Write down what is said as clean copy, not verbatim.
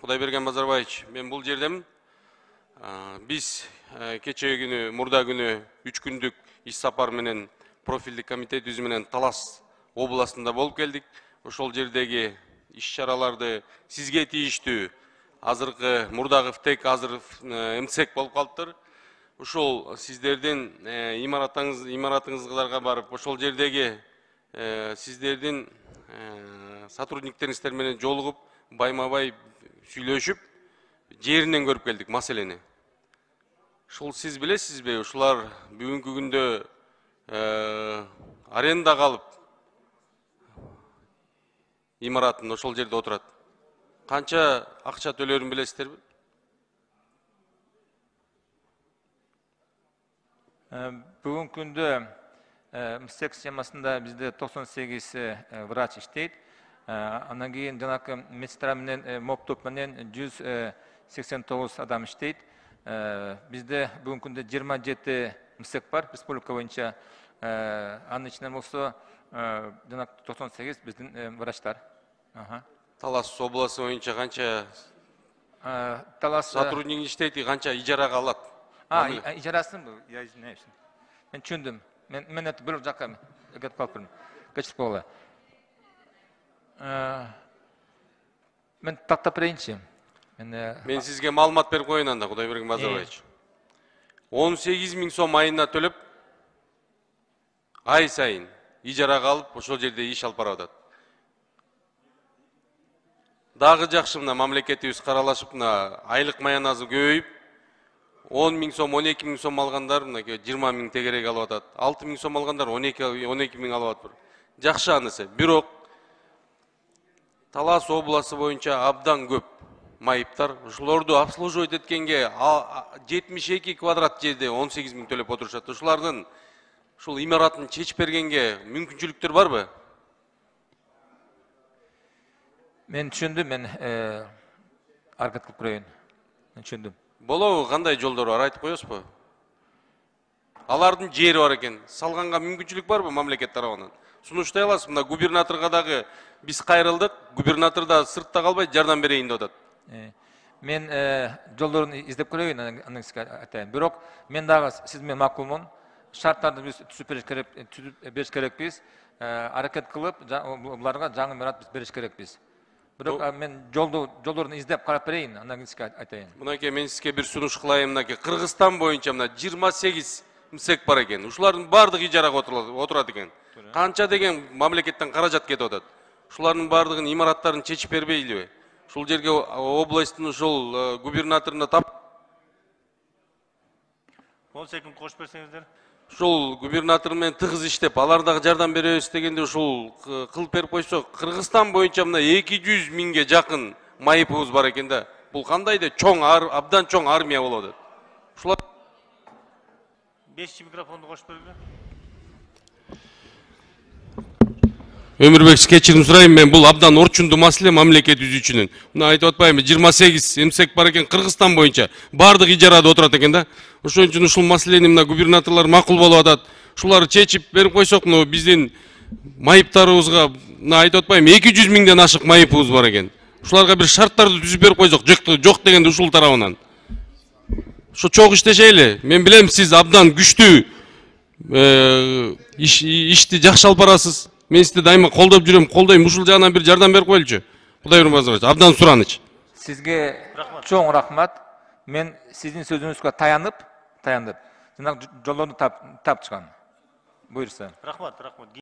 Кудайберген Базарбаевич, мен бул жердемин. Биз кечээ күнү, мурда күнү 3 күндүк иш сапар менен профилдик комитет түзүү менен Талас областында болуп келдик. Ошол жердеги иш-чараларды сизге тийиштүү азыркы мурдагы ФТЭК азыр МЦЭК болуп калыптыр. Ошол сиздердин имаратыңызга барып, ошол жердеги сиздердин сотрудниктериңиздер менен жолугуп, байма-бай сүйлөшүп, жеринен көрүп келдик маселени. Ушул сиз билесизби, ушулар бүгүнкү күндө аренда калып, имаратын ошол жерде отурат. Канча акча төлөрүн билесиздерби? Бүгүнкү күндө МСЭК системасында бизде 98 врач иштейт. Андан кийин жанакы медсестра менен моптоп менен 189 адам иштейт. Бизде бүгүнкү күндө 27 МСЭК бар республика боюнча. Анын ичинен болсо жанакы 98 биздин врачтар. Талас областы боюнча канча сотрудник иштейт, канча ижарага алат? Ижарасын бул, я извиняюсь. Мен түшүндүм. Мен это бир жакка кетип калыптырмын. Кечирип койгула. Мен тактап берейинчи. Мен сизге маалымат берип коеюн анда, Кудайберген Базарбаевич. 18 000 сом айына төлөп, ай сайын ижарага алып, ошол жерде иш алып баратат. Дагы жакшы мына мамлекетибиз каралашып, мына айлык маяназы көбөйүп, 10 000 сом, 12 000 сом алгандар мынакей 20 000 тегерек алып атат. 6 000 сом алгандар 12 000 алып атат. Жакшы анысы. Бирок Талас областы боюнча абдан көп майыптар. Ушуларды обслуживать эткенге 72 квадрат жерде 18 000 төлөп отурушат. Ушулардын ушул имаратын чечип бергенге мүмкүнчүлүктөр барбы? Мен түшүндүм, мен аракет кылып көрөйүн. Мен түшүндүм. Болобу, кандай жолдор бар, айтып коесузбу? Алардын жери бар экен. Салганга мүмкүнчүлүк барбы мамлекет тарабынан? Сунуштай аласыз, мына губернаторго дагы биз кайрылдык, губернатор да сыртта калбай жардам берейин деп атат. Мен жолдорун издеп көрөйүн, андан сизге айтайын. Бирок мен дагы сиз менен макулмун. Шарттарды биз түзүп бериш керекпиз. Аракет кылып, буларга жаңы имарат биз бериш керекпиз. Бирок мен жолдорун издеп карап берейин, андан сизге айтайын. Мынакей мен сизге бир сунуш кылайын. Мынакей Кыргызстан боюнча мына 28 МСЭК бар экен. Ушулардын бардыгы ижарага отурат экен. Канча деген мамлекеттен каражат кетип атат. Ушулардын бардыгын имараттарын чечип бербейлиби? Ушул жерге областтын ушул губернаторуна тап. Болсо эки кошуп берсеңиздер. Ушул губернатор менен тыгыз иштеп, алар дагы жардам беребиз дегенде ушул кылып берип койсок, Кыргызстан боюнча мына 200 000ге жакын майыпыбыз бар экен да. Бул кандай да чоң, абдан чоң армия болот атат. Ушулар 5 микрофонду кошуп бергиле. Өмүрбек, кечирим сурайм, мен бул абдан орчундуу маселе мамлекет түзүүчүнүн. Мына айтып атпаймынбы, 28 МСЭК бар экен Кыргызстан боюнча. Бардык ижарада отурат экен да. Ошон үчүн ушул маселени мына губернаторлор макул болуп атат. Ушуларды чечип берип койсок, мына биздин майыптарыбызга мына айтып атпаймынбы, 200 000ден ашык майыпыбыз бар экен. Ушуларга бир шарттарды түзүп берип койсок, жок дегенде ушул тарабынан. Ошо чогуу иштешейли. Мен билем, сиз абдан күчтүү ишти жакшы алып барасыз. Мен сизди дайыма колдоп жүрөм, колдойм. Ушул жагынан бир жардам берип коелучу. Кудайберген Базарбаевич, абдан сураныч. Сизге чоң рахмат. Мен сиздин сөзүңүзгө таянып, жанагы жолдорду тап чыгам. Буйрса. Рахмат.